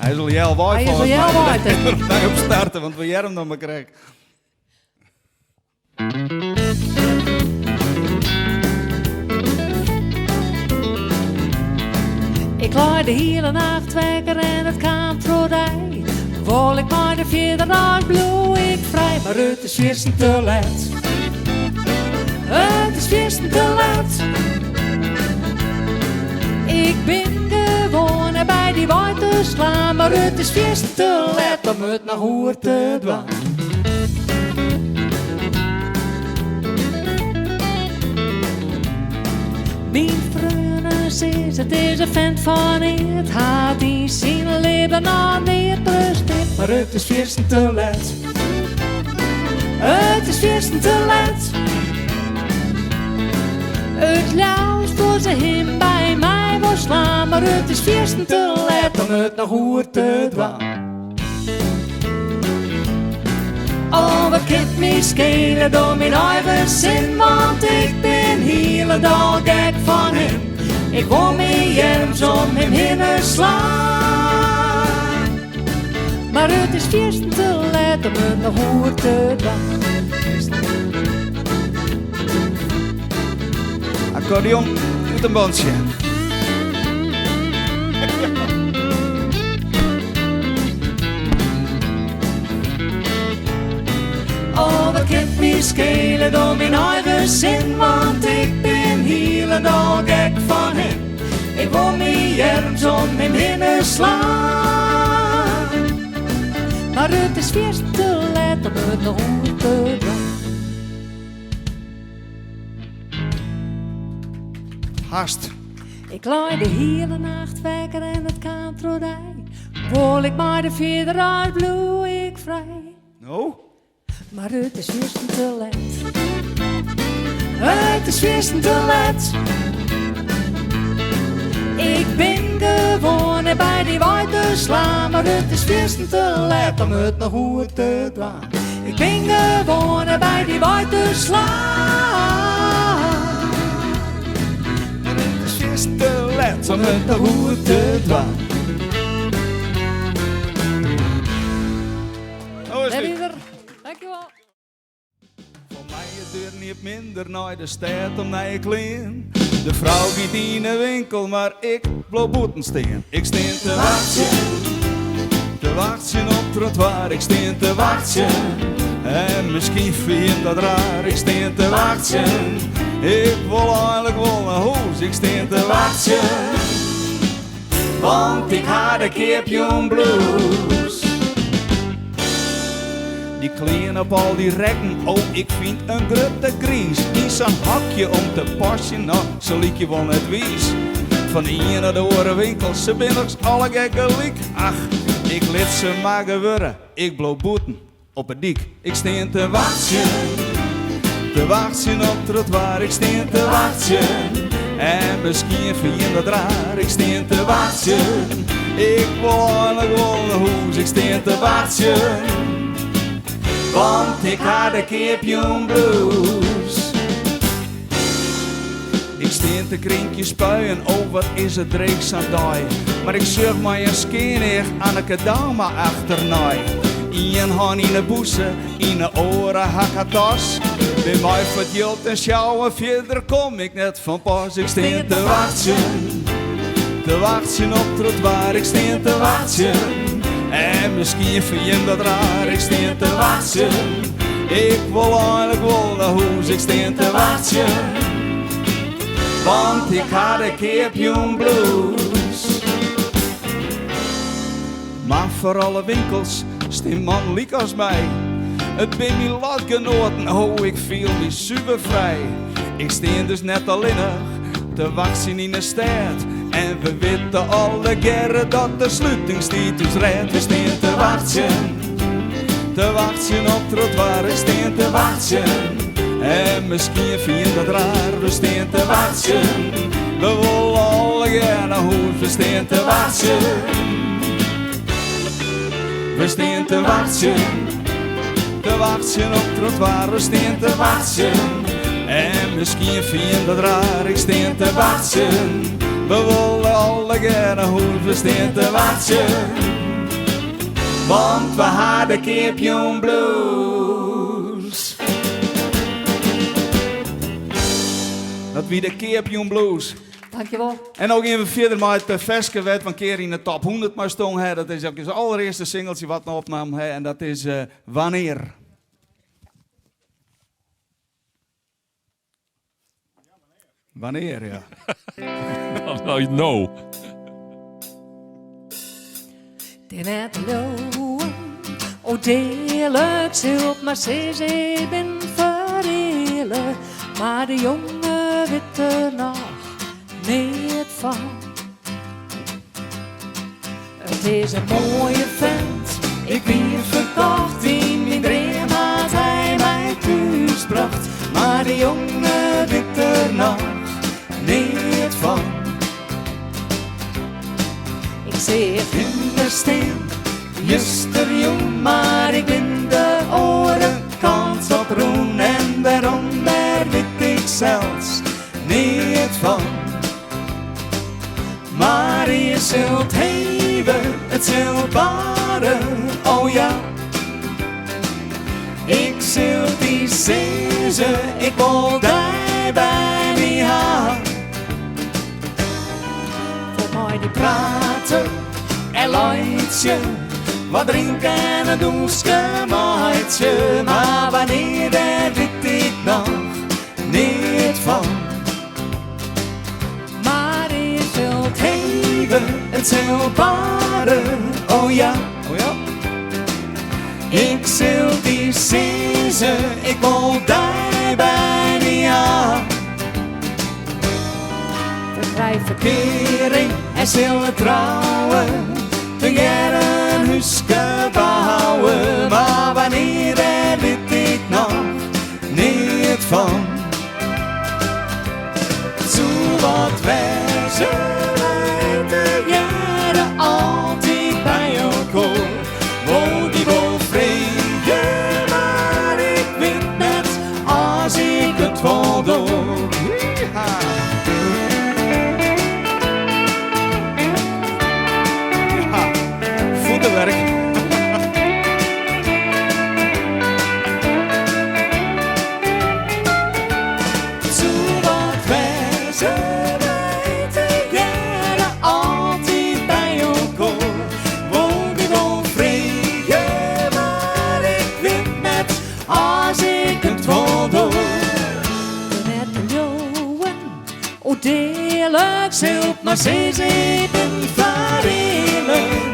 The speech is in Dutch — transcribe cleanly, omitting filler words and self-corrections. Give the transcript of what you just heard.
Hij is al heel wijd. Hij is al heel wijd, hè? Hij op starten, want we jij hem dan maar krijgen. Ik lag de hele nacht wekker en het kwam voorbij. Wol ik maar de vierde dag bloe ik vrij. Maar het is weer te laat. Het is weer te laat. Ik ben gewoon bij die waai te slaan. Maar het is weer te laat om het naar hoer te dwaan. Mijn vrienden zegt, het is een vent van het had die zijn leven nog niet presteert. Maar het is weer te laat. Het is weer te laat. Het luist voor ze hem bij mij was slaan. Maar het is weer te laat om het nog hoer te dwaan. Oh, wat kind me schelen door mijn eigen zin, want ik ben helemaal gek van hem. Ik wil me jerms om hem heen slaan. Maar het is weer te laat om het nog hoer te doen. Accordeon met een bandje. Oh, wat kind me schelen door mijn eigen zin, want ik ben helemaal gek van hem. Ik wil me jerms om hem heen slaan. Maar het is weer te laat om het nog hoer te doen. Haast. Ik lag de hele nacht wekker en het kwam voorbij. Wol ik maar de vierde dag bloe ik vrij. Nou? Maar het is weer te laat. Het is weer te laat. Ik ben gewoon bij die waai te slaan. Maar het is weer te laat om het nog hoer te dwaan. Ik ben gewoon bij die waai te slaan. En het is weer te laat om het nog hoer te dwaan. Oh, is Daar dit? is er. Dankjewel. Voor mij is het niet minder naar de stad om naar je klein. De vrouw giet in de winkel, maar ik blijf boeten staan. Ik steen te wachten op het trottoir. Ik steen te wachten, en misschien vind je dat raar. Ik steen te wachten, ik wil eigenlijk wel naar huis. Ik steen te wachten, want ik had een Cape blues. Die klein op al die rekken, oh ik vind een grote gries. Die zo'n hakje om te passen, nou zo liek je wel net wies. Van hier naar de andere winkel, ze binnenks alle gekke liek. Ach, ik liet ze maar gewurren, ik blow boeten op het dik. Ik steen te wachten op het trottoir. Ik steen te wachten, en misschien vind je dat raar. Ik steen te wachten, ik wil eigenlijk wel naar huis. Ik steen te wachten, want ik had een Cape blues. Ik steen te krinkje spuien, oh wat is het dreeks aan die. Maar ik zorg maar een skenig Anneke dame achternaai. Een hand in de boezen, in de oren hakatas. Bij mij verdeeld en sjouwen, verder kom ik net van pas. Ik steen te wachten op het trottoir. Ik steen te wachten, en misschien vind je dat raar. Ik steen te wachten, ik wil eigenlijk wel naar huis. Ik steen te wachten, want ik had een Cape blues. Maar voor alle winkels steen man liek als mij. Het ben mijn lotgenoten, oh ik viel me super vrij. Ik steen dus net alleen te wachten in de stad. En we weten alle keren dat de sluitingstijd dus redt. We steen te wachten op het trottoir. We steen te wachten, en misschien vind je dat raar. We steen te wachten, we willen alle keer naar huis. We steen te wachten, we steen te wachten op het trottoir. We steen te wachten, en misschien vind je dat raar. Ik steen te wachten, we willen alle keer naar huis. We steen te wachten. want we hadden Cape Blues. Dat wie de Cape Blues. Dankjewel. En ook even verder met het Veske werd een keer in de top 100 maar stond. Hè. Dat is ook het allereerste singeltje wat we opnam. Hè. En dat is Wanneer. Wanneer, ja. Nou, no. Den er te loven, og deler til mig ses ik ben verdelen, maar de jonge witte nog niet van. Het is een mooie vent, ik weer verkocht, in mijn dream had hij mij thuis bracht, maar de jonge witte nog niet van. Ik zeg in de steen, juster jong, maar ik ben de oren kant op roen en daaronder weet ik zelfs niet van. Maar je zult hebben, het zult waren, oh ja. Ik zult die zeggen, ik wil daar bij me haar. Voor mij die praten en luidje, wat drinken en een douche maatje. Maar wanneer daar weet ik nog niet van. Maar je zult hebben, het zult waren, oh ja, oh ja. Ik zul die zeggen, ik wil daar bij me aan. De rijverkering en zullen trouwen, de jaren huske bouwen. Maar wanneer daar weet ik nog niet van. Zo wat wij zullen de jaren altijd bij elkaar. Wo die wil vrede, maar ik weet net als ik het wel doe. Voetenwerk. Zo wat wij zullen te jaren altijd bij elkaar. Wo die wil vrede, maar ik weet net als ik het wel doe. Net de jongen, o deerlijk zult maar zes even verrelen.